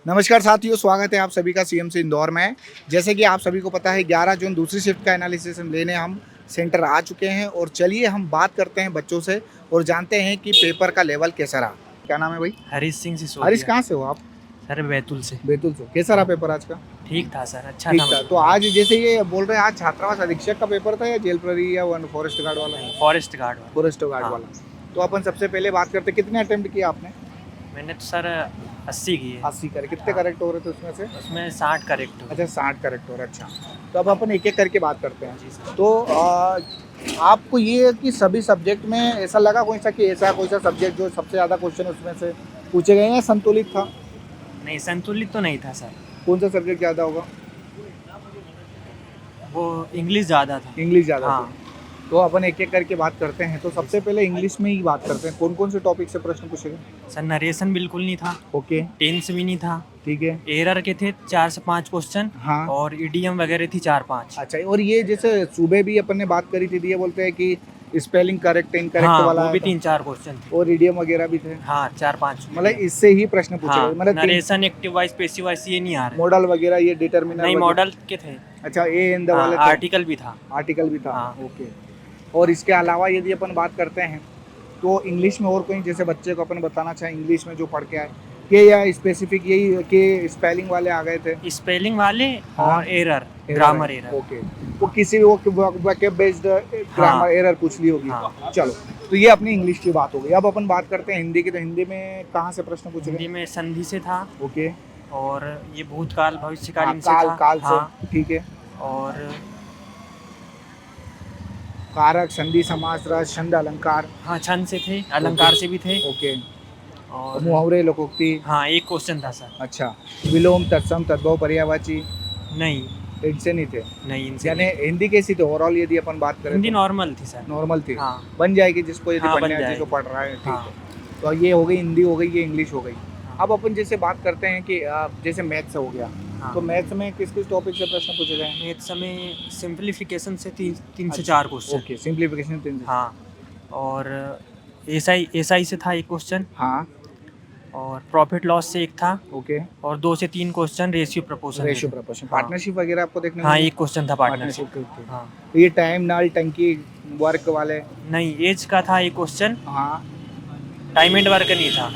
नमस्कार साथियों, स्वागत है आप सभी का सीएमसी इंदौर में। जैसे कि आप सभी को पता है 11 जून दूसरी शिफ्ट का एनालिसिस लेने हम सेंटर आ चुके हैं और चलिए हम बात करते हैं बच्चों से और जानते हैं कि पेपर का लेवल कैसा रहा। क्या नाम है भाई? हरीश सिंह हरीश, सिसोदिया। कहाँ से हो आप? सर बैतूल से। बैतूल से। कैसा रहा पेपर आज का? ठीक था सर, अच्छा ठीक था। था। तो आज जैसे ये बोल रहे हैं आज छात्रावास अधीक्षक का पेपर था या जेल प्रहरी या वन फॉरेस्ट गार्ड वाला? फॉरेस्ट गार्ड वाला। फॉरेस्ट गार्ड हाँ। वाला। तो अपन सबसे पहले बात करते कितने अटेम्प्ट किए आपने? मैंने तो सर 80 किए। 80 करे। कितने हाँ। करेक्ट हो रहे थे उसमें से? उसमें 60 करेक्ट हुए। अच्छा, 60 करेक्ट हो रहा है। अच्छा, तो अब अपन एक एक करके बात करते हैं। जी सर। तो आपको ये है कि सभी सब्जेक्ट में ऐसा लगा कोई सा कि ऐसा कोई सा सब्जेक्ट जो सबसे ज़्यादा क्वेश्चन उसमें से पूछे गए हैं या संतुलित था? नहीं, संतुलित तो नहीं था सर। कौन सा सब्जेक्ट ज़्यादा होगा? वो इंग्लिश ज़्यादा था। इंग्लिश ज़्यादा हाँ। थी। तो अपन एक एक करके बात करते हैं। तो सबसे पहले इंग्लिश में ही बात करते हैं। कौन कौन से टॉपिक से प्रश्न पूछे गए? सर नरेशन बिल्कुल नहीं था, ओके, टेंस भी नहीं था, ठीक है। एरर के थे 4 से 5 क्वेश्चन हाँ। और ईडीएम वगैरह थी 4-5। अच्छा, और ये जैसे सुबह भी अपन ने बात करी थी, ये बोलते हैं कि स्पेलिंग करेक्ट इनकरेक्ट हाँ, वाला वो भी था। 3-4 क्वेश्चन थे। और इडियम वगैरह भी थे। हाँ, 4-5 मतलब इससे ही प्रश्न पूछे हाँ, गए। मतलब narration, active voice, passive voice ये नहीं आ रहे। मॉडल वगैरह ये डिटर्मिनर नहीं, वगैरह। मॉडल के थे। अच्छा, ए एन द हाँ, वाले थे। आर्टिकल भी था। आर्टिकल भी था। हाँ। ओके। और इसके अलावा यदि अपन बात करते हैं तो इंग्लिश में और कोई जैसे बच्चे को अपन बताना चाहें इंग्लिश में जो पढ़ के आए कि या स्पेसिफिक यही कि स्पेलिंग वाले आ गए थे? स्पेलिंग वाले हाँ। और एरर, ग्रामर एरर। ओके। वो किसी भी वो वोकैब बेस्ड ग्रामर एरर पूछ ली होगी। हाँ। चलो, तो ये अपनी इंग्लिश की बात हो गई। अब अपन बात करते हैं हिंदी की। तो हिंदी में कहाँ से प्रश्न पूछे हिंदी गए? में संधि से था ओके। और ये भूतकाल हाँ, भविष्यकालीन से काल था। काल हाँ। से, ठीक है। और कारक, संधि, समास, रस, छंद, अलंकार। हाँ, छंद से थे, अलंकार से भी थे। ओके। और मुहावरे, लोकोक्ति। हाँ, एक क्वेश्चन था सर। अच्छा। विलोम, तत्सम, तद्भव, पर्यायवाची। नहीं, इनसे नहीं थे। नहीं इनसे यानी नहीं। हिंदी कैसी थी ओवरऑल यदि अपन बात करें? हिंदी तो नॉर्मल थी सर। नॉर्मल थी। हाँ। बन जाएगी जिसको यदि हाँ, पढ़ने बन आती है, जो जाएगी। पढ़ रहा है, ठीक हाँ। है। तो ये हो गई हिंदी, हो गई ये इंग्लिश हो गई। हाँ। अब अपन जैसे बात करते हैं कि जैसे मैथ्स हो गया। हाँ। तो मैथ्स में किस किस टॉपिक से प्रश्न पूछे गए हैं? मैथ्स में सिंप्लीफिकेशन से 3 से 4 क्वेश्चन। ओके, सिंप्लीफिकेशन 3 से। हाँ। और एसआई से था एक क्वेश्चन हाँ। और प्रॉफिट लॉस से एक था ओके। और 2 से 3 question ratio proportion. Ratio proportion, हाँ। पार्टनरशिप वगैरह आपको देखने हाँ, को एक क्वेश्चन था पार्टनरशिप। पार्टनरशिप। हाँ। तो ये टाइम, नल, टंकी, वर्क वाले। नहीं, एज का था एक क्वेश्चन, हाँ। टाइम एंड वर्क नहीं था।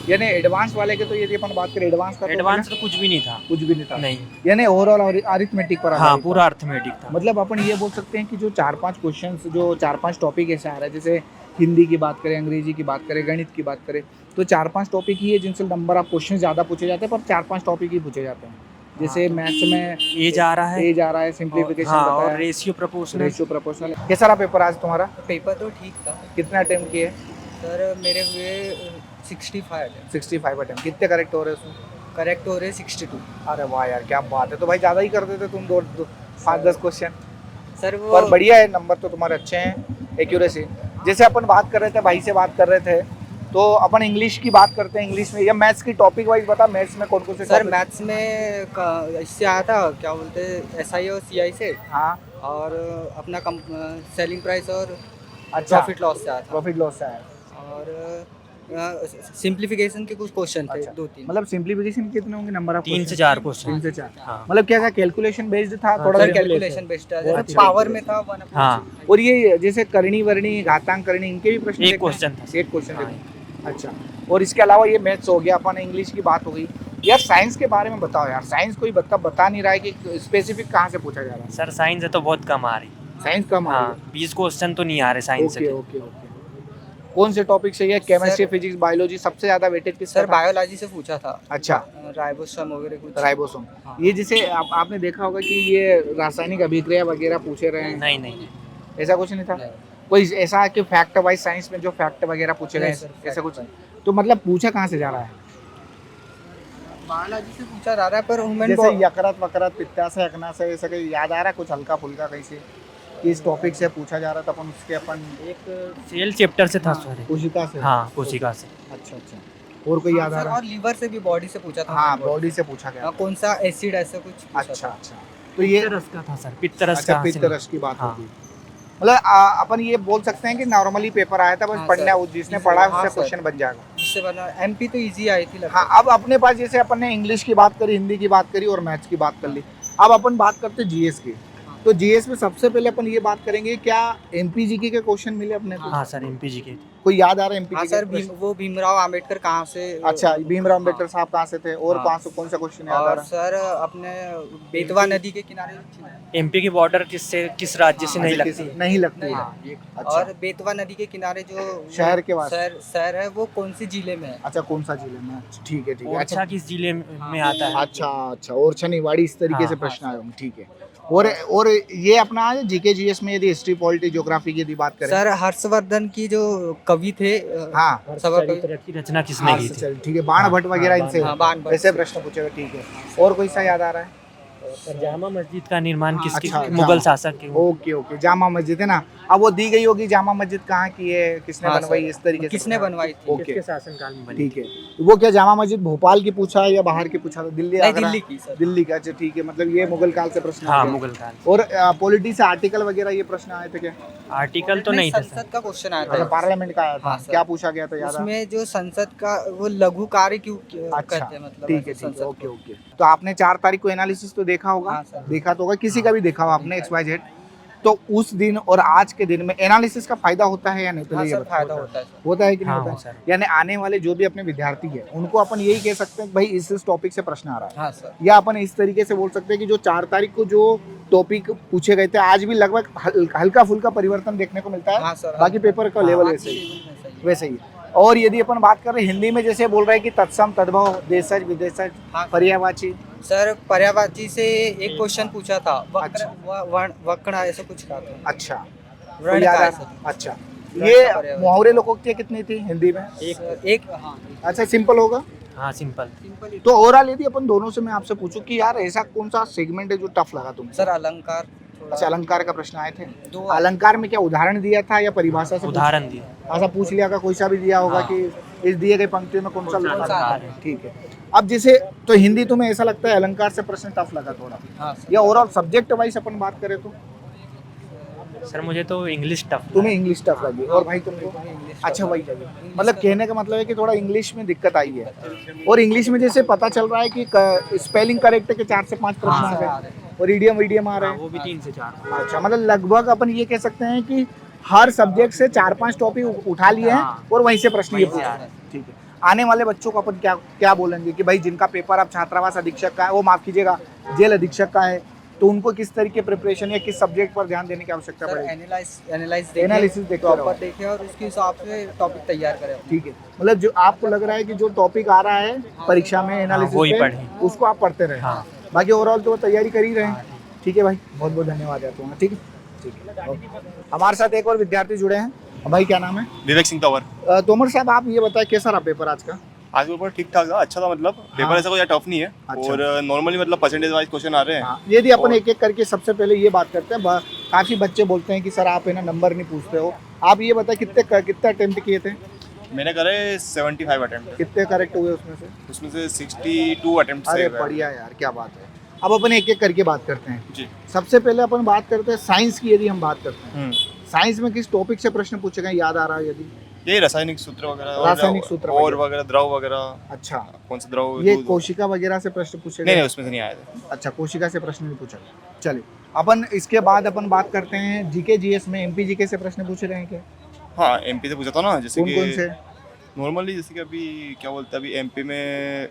यानी एडवांस वाले के तो यदि अपन बात करें एडवांस का, तो एडवांस तो कुछ भी नहीं था। कुछ भी नहीं था। नहीं। यानी ओवरऑल अरिथमेटिक पर हाँ, आधारित पूरा था। अर्थमेटिक था। मतलब अपन ये बोल सकते हैं कि जो 4-5 क्वेश्चंस, जो 4-5 टॉपिक ऐसे आ रहा है, जैसे हिंदी की बात करें, अंग्रेजी की बात करें, गणित की बात करें, तो 4-5 टॉपिक ही है जिनसे नंबर ऑफ क्वेश्चन ज़्यादा पूछे जाते हैं, पर 4-5 टॉपिक ही पूछे जाते हैं। जैसे तो मैथ्स में एज आ रहा है। एज आ रहा है, सिंप्लीफिकेशन हाँ, बताया, और रेशियो प्रपोर्शनल। Ratio proportional. कैसा रहा पेपर आज तुम्हारा? पेपर तो ठीक था कितने अटेम्प्ट किए? सर, मेरे हुए 65 है। 65 अटेम्प्ट। कितने करेक्ट हो रहे हैं उसमें? करेक्ट हो रहे 62। अरे वाह यार, क्या बात है। तो भाई ज़्यादा ही कर देते तुम, 5-10 क्वेश्चन। सर वो पर बढ़िया है, नंबर तो तुम्हारे अच्छे हैं। एक्यूरेसी, जैसे अपन बात कर रहे थे, भाई से बात कर रहे थे, तो अपन इंग्लिश की बात करते हैं। इंग्लिश में या मैथ्स की टॉपिक वाइज बता, मैथ्स में कौन कौन से सर topic? मैथ्स में इससे आया था, क्या बोलते हैं, एसआई और सीआई से, हाँ। और अपना सेलिंग प्राइस और अच्छा, प्रॉफिट लॉस से आया था। प्रॉफिट लॉस से आया। और सिंप्लीफिकेशन के कुछ क्वेश्चन थे, अच्छा, 2-3। मतलब सिंप्लीफिकेशन कितने होंगे नंबर ऑफ? 3 से 4 क्वेश्चन। 3 से 4। हाँ। मतलब क्या था, कैलकुलेशन बेस्ड था हाँ, थोड़ा? सर सा कैलकुलेशन बेस्ड है, बहुत जैसे अच्छा। पावर में था 1/6। हाँ। और ये जैसे करणी वर्णी, घातांक करणी, इनके भी प्रश्न एक देखने हैं? क्वेश्चन था। एक क्वेश्चन हाँ। देखो। अच्छा, और इसके अलावा ये मैथ्स हो गया, अपन इंग्लिश की बात हो गई। यार साइंस के बारे में बताओ यार, साइंस कोई बता नहीं रहा है कि स्पेसिफिक कहाँ से पूछा जा रहा है। सर साइंस है तो बहुत कम आ रही। साइंस कम आ रही हाँ, 20 क्वेश्चन तो नहीं आ रहे है। साइंस से। Okay okay okay. कौन से टॉपिक से? ये केमिस्ट्री, फिजिक्स, बायोलॉजी, सबसे ज्यादा वेटेज किसका सर था? बायोलॉजी से पूछा था। अच्छा, राइबोसोम वगैरह कुछ। राइबोसोम। हाँ। ये जैसे आपने देखा होगा कि ये रासायनिक अभिक्रिया वगैरह पूछे रहे हैं। नहीं नहीं। ऐसा कुछ नहीं था? नहीं। कोई ऐसा कि फैक्ट वाइज साइंस में जो फैक्ट वगैरह पूछे गए, नहीं सर, ऐसा fact कुछ? तो मतलब पूछा कहाँ से जा रहा है? बायोलॉजी से पूछा जा रहा है, पर ह्यूमन जैसे यकृत वक्रत, पित्ताशय, अग्नाशय, ऐसा कहीं याद आ रहा है कुछ हल्का फुल्का कहीं से कि इस टॉपिक से पूछा जा रहा था? अपन उसके अपन एक सेल चैप्टर से था सॉरी। कोशिका से। हाँ, कोशिका से। अच्छा अच्छा। और कोई याद आ रहा और लीवर से भी, बॉडी से पूछा था। है? हाँ, बॉडी से पूछा गया। कौन सा एसिड ऐसा कुछ पूछा अच्छा था। अच्छा। तो ये पित्त रस का था सर, पित्त रस अच्छा, का। पित्त रस की बात हाँ। होगी। मतलब अपन ये बोल सकते हैं कि नॉर्मली पेपर आया था, बस हाँ, पढ़ना, सर। जिसने इसी- पढ़ा हाँ, उससे सर। क्वेश्चन बन जाएगा। से बना एमपी तो इजी आई थी लगभग। हाँ, अब अपने पास जैसे अपन ने इंग्लिश की बात करी, हिंदी की बात करी और मैथ्स की बात कर ली, अब अपन बात करते हैं जीएस की। तो जीएस में सबसे पहले अपन ये बात करेंगे, क्या एमपीजीके के क्वेश्चन मिले अपने को? हाँ सर, एमपी जी के। कोई याद आ रहा है हाँ एमपीजीके सर, वो भीमराव आम्बेडकर कहाँ से? अच्छा, भीमराव अम्बेडकर हाँ। साहब कहाँ से थे और हाँ। कहाँ से, कौन सा क्वेश्चन याद आ और रहा है? सर अपने बेतवा नदी के किनारे थी ना? एमपी की बॉर्डर किस राज्य से नहीं अच्छा, लगती? नहीं लगती है। हाँ, अच्छा। और बेतवा नदी के किनारे जो शहर के पास? शहर है वो कौन सी जिले में है? अच्छा, कौन सा जिले में? अच्छा, ठीक है, ठीक है। ओरछा किस जिले में आता है? अच्छा अच्छा, और शनिवाड़ी इस तरीके से हाँ, प्रश्न आए होंगे, ठीक है। और ये अपना जीके जीएस में यदि हिस्ट्री पॉलिटी ज्योग्राफी की यदि बात करें, सर हर्षवर्धन की जो कवि थे हाँ, सभा कवि, चरित्र की रचना किसने की थी? चल ठीक है, बाण भट्ट वगैरह इनसे हाँ, बाण भट्ट ऐसे से। प्रश्न पूछेगा, ठीक है। और कोई सा याद आ रहा है? जामा मस्जिद का निर्माण किसके अच्छा, मुगल जामा। शासक के? ओके ओके, जामा मस्जिद है ना। अब वो दी गई होगी जामा मस्जिद कहाँ की है, किसने हाँ, बनवाई, सर। इस तरीके से किसने बनवाई थी? ओके, किसके शासनकाल में बनी? ठीक है। वो क्या जामा मस्जिद भोपाल की पूछा है या बाहर की पूछा था? दिल्ली, नहीं, आगरा? दिल्ली की सर। दिल्ली का, अच्छा ठीक है। मतलब ये मुगल काल से प्रश्न हाँ, आ गए। मुगल काल। और पॉलिटी से आर्टिकल वगैरह ये प्रश्न आए थे क्या? आर्टिकल तो नहीं था सर। संसद का क्वेश्चन आया अच्छा, था पार्लियामेंट का आया था, हाँ, सर। क्या पूछा गया था याद आ? उसमें जो संसद का वो लघु कार्य क्यों अच्छा, करते हैं, मतलब ठीक है, ऐसे ठीक है, संसद ओके को। ओके। तो आपने 4 तारीख को एनालिसिस तो देखा होगा? हाँ, सर। देखा तो होगा, किसी का भी देखा हो आपने XYZ। तो उस दिन और आज के दिन में एनालिसिस का फायदा होता है या नहीं? हाँ पहले ये सर, बताओ। फायदा होता है सर। होता है कि नहीं हाँ, होता सर। है? यानी आने वाले जो भी अपने विद्यार्थी है उनको अपन यही कह सकते हैं भाई इस टॉपिक से प्रश्न आ रहा है, हाँ सर। या अपन इस तरीके से बोल सकते हैं कि जो 4 तारीख को जो टॉपिक पूछे गए थे आज भी लगभग हल्का फुल्का परिवर्तन देखने को मिलता है। हाँ सर, बाकी पेपर का लेवल वैसे ही वैसे ही है। और यदि अपन बात करें हिंदी में, जैसे बोल रहे हैं कि तत्सम, तद्भव, देशज, विदेशज, हाँ। पर्यायवाची। सर पर्यायवाची से एक क्वेश्चन पूछा था, अच्छा। वक्र ऐसा कुछ कहा था। अच्छा, तो वर्ण याद का आ ऐसा। रहा? अच्छा, वर्ण ये का पर्यायवाची। मुहावरे लोकोक्तियाँ कितनी थी हिंदी में? एक हाँ, अच्छा, सिंपल होगा। हाँ, सिंपल। सिंपल ही। तो ओवरऑल यदि अपन दोनों से मैं आपसे पूछूं कि यार ऐसा कौन सा सेगमेंट है जो टफ लगा तुमको? सर अलंकार थोड़ा- अच्छा, अलंकार का प्रश्न आए थे। दो अलंकार में क्या उदाहरण दिया था या परिभाषा से उदाहरण दिए। ऐसा पूछ लिया का कोई सा भी दिया होगा हाँ। कि इस दिए गए पंक्ति में कौन सा कौन सा अलंकार अलंकार है? है? ठीक है। अब जैसे तो हिंदी तुम्हें ऐसा लगता है अलंकार से प्रश्न टफ लगा थोड़ा, हाँ सर। या ओवरऑल सब्जेक्ट वाइज अपन बात करें तो सर मुझे तो इंग्लिश टफ तुम्हें इंग्लिश टफ लगी और भाई तुमको? अच्छा, वही लगी। मतलब कहने का मतलब है कि थोड़ा इंग्लिश में दिक्कत आई है। और इंग्लिश में जैसे पता चल रहा है कि स्पेलिंग करेक्ट के 4 से 5 प्रश्न हाँ, आ सर, आ गए और ईडियम वीडियम आ रहे हैं। वो भी 3 से 4। अच्छा, मतलब लगभग अपन ये कह सकते हैं कि हर सब्जेक्ट से 4-5 टॉपिक उठा लिए हैं हाँ। और वहीं से प्रश्न ये वहीं से पूछा आ है। ठीक है। आने वाले बच्चों को अपन क्या क्या बोलेंगे कि भाई जिनका पेपर अब छात्रावास अधीक्षक का है, वो माफ कीजिएगा जेल अधीक्षक का है, तो उनको किस तरीके प्रिपरेशन या किस सब्जेक्ट पर ध्यान देने की आवश्यकता सर पड़ेगी? एनालाइज Analysis देखते रहो। प्रॉपर देखें और उसके हिसाब से टॉपिक तैयार करें। ठीक है, मतलब जो आपको लग रहा है कि जो टॉपिक आ रहा है परीक्षा में एनालिसिस वही पे, पढ़ें। उसको आप पढ़ते रहे। हाँ। बाकी ओवरऑल तो वो तैयारी कर ही रहे हैं। ठीक है भाई, बहुत बहुत धन्यवाद है तुम्हारा। ठीक है, ठीक है, ओके। हमारे साथ एक और विद्यार्थी जुड़े हैं। भाई क्या नाम है? विवेक सिंह तंवर। तोमर साहब, आप ये बताएं कैसा रहा पेपर आज का? आज पेपर ठीक ठाक था, अच्छा था। मतलब पेपर हाँ। ऐसा कोई टफ नहीं है। अच्छा। और नॉर्मली मतलब परसेंटेज वाइज क्वेश्चन आ रहे हैं। हाँ, यदि अपन और- एक एक करके सबसे पहले ये बात करते हैं, काफी बच्चे बोलते हैं कि सर आप है ना नंबर नहीं पूछते हो। आप ये बताएं कितने अटेम्प्ट किए थे? मैंने करे 75 अटेम्प्ट, कितने करेक्ट हुए उसमें से? उसमें से 62 अटेम्प्ट अरे सही हुए। बढ़िया यार, क्या बात है। अब अपन एक एक करके बात करते हैं। जी। सबसे पहले अपन बात करते हैं साइंस की। यदि हम बात करते हैं साइंस में किस टॉपिक से प्रश्न पूछे गए, याद आ रहा है यदि? ये रासायनिक सूत्र वगैरह, रासायनिक सूत्र और वगैरह। वगैरह द्रव वगैरह। अच्छा, कौन सा द्रव? ये दूध- कोशिका वगैरह से प्रश्न पूछे नहीं गए? नहीं, उसमें से नहीं आए थे। अच्छा, कोशिका से प्रश्न नहीं पूछा गया। चलिए, अपन इसके बाद अपन बात करते हैं जीके जीएस में। एमपी जीके से प्रश्न पूछे गए हैं क्या? हाँ, एमपी से पूछा था ना, जैसे कौन कौन से? कि नॉर्मली जैसे कि अभी क्या बोलते हैं, अभी एमपी में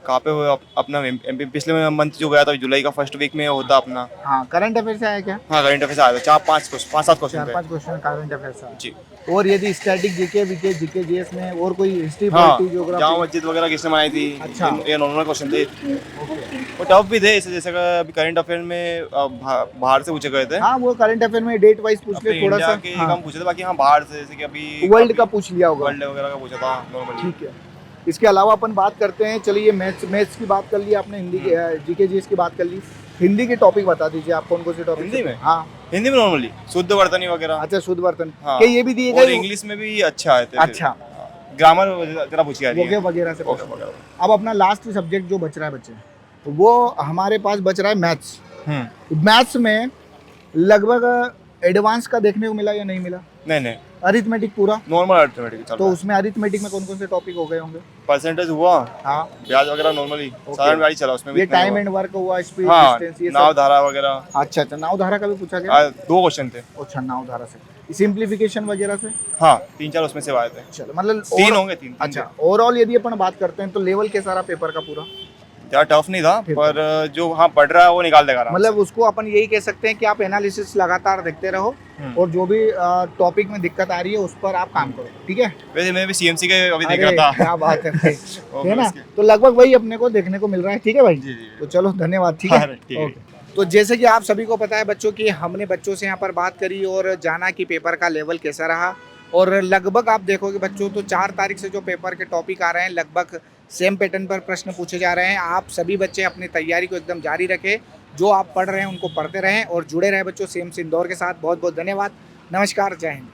कहाँ पे हुआ अपना एमपी? पिछले मंथ जो गया था जुलाई का फर्स्ट वीक में होता अपना। हाँ, करंट अफेयर से आया क्या? हाँ, करंट अफेयर्स आया था 5-7 क्वेश्चन 4-5 क्वेश्चन करंट अफेयर से आया। जी। और यदि static GK VK GK GS में और कोई हिस्ट्री हाँ, पॉलिटी जामा ज्योग्राफी? मस्जिद वगैरह किसने बनाई थी? अच्छा। ये नॉर्मल क्वेश्चन थे ओके। और टफ भी थे। इसे जैसे कि अभी करंट अफेयर में बाहर से पूछे गए थे। हाँ, वो करंट अफेयर में डेट वाइज पूछ अपने ले थोड़ा इंडिया सा। के हाँ, कम पूछे थे, बाकी हाँ बाहर से जैसे कि अभी वर्ल्ड का पूछ लिया होगा। वर्ल्ड वगैरह का पूछा था नॉर्मली। ठीक है। इसके अलावा अपन बात करते हैं, चलिए मैथ्स की बात कर ली आपने, हिंदी की जीके जीएस की बात कर ली। हिंदी के टॉपिक बता दीजिए आप, कौन कौन से टॉपिक? हिंदी में? हाँ। हिंदी में नॉर्मली शुद्ध वर्तनी वगैरह। अच्छा, शुद्ध वर्तन। हाँ। क्या ये भी दिए और गए? इंग्लिश में भी अच्छा आए थे। अच्छा। ग्रामर जरा पूछी आ रही वोके है वगैरह से वोके प्रश्न। वगैरह। अब अपना लास्ट सब्जेक्ट जो बच रहा है बच्चे, वो हमारे पास बच रहा है मैथ्स। मैथ्स में लगभग एडवांस का देखने को मिला या नहीं मिला? नहीं नहीं, अरिथमेटिक पूरा, नॉर्मल अर्थमेटिक चल तो रहा उसमें अरिथमेटिक में कौन कौन से टॉपिक हो गए होंगे? है। परसेंटेज हुआ, हाँ, ब्याज वगैरह नॉर्मली साधारण ब्याज चला, उसमें भी ये इतना ही टाइम हुआ। एंड वर्क हुआ, स्पीड, हाँ, डिस्टेंस, ये नाव सब। धारा वगैरह। अच्छा अच्छा, नाव धारा का भी पूछा गया? 2 क्वेश्चन थे। अच्छा, नाव धारा से, सिंप्लीफिकेशन वगैरह से। हाँ 3-4 उसमें से आए थे। चलो मतलब 3 होंगे, 3। अच्छा, ओवरऑल यदि अपन बात करते हैं तो लेवल कैसा रहा पेपर का पूरा? ज़्यादा टफ नहीं था, ठीक पर जो हाँ पढ़ रहा है वो निकाल देगा आराम मतलब उसको अपन यही कह सकते हैं कि आप एनालिसिस लगातार देखते रहो हम्म। और जो भी टॉपिक में दिक्कत आ रही है उस पर आप काम करो, ठीक है? से। वैसे मैं भी सीएमसी के अभी देख अरे रहा था। क्या बात है भाई, वो है ना? उसके- तो लगभग वही अपने को देखने को मिल रहा है, ठीक है भाई? जी जी। तो चलो धन्यवाद, ठीक है? अरे, ठीक है। ओके। तो जैसे कि आप सभी को पता है बच्चों की, हमने बच्चों से यहाँ पर बात करी और जाना कि पेपर का लेवल कैसा रहा, और लगभग आप देखोगे बच्चों तो 4 तारीख से जो पेपर के टॉपिक आ रहे हैं लगभग सेम पैटर्न पर प्रश्न पूछे जा रहे हैं। आप सभी बच्चे अपनी तैयारी को एकदम जारी रखें, जो आप पढ़ रहे हैं उनको पढ़ते रहें और जुड़े रहें बच्चों सीएमसी इंदौर के साथ। बहुत बहुत धन्यवाद, नमस्कार, जय हिंद।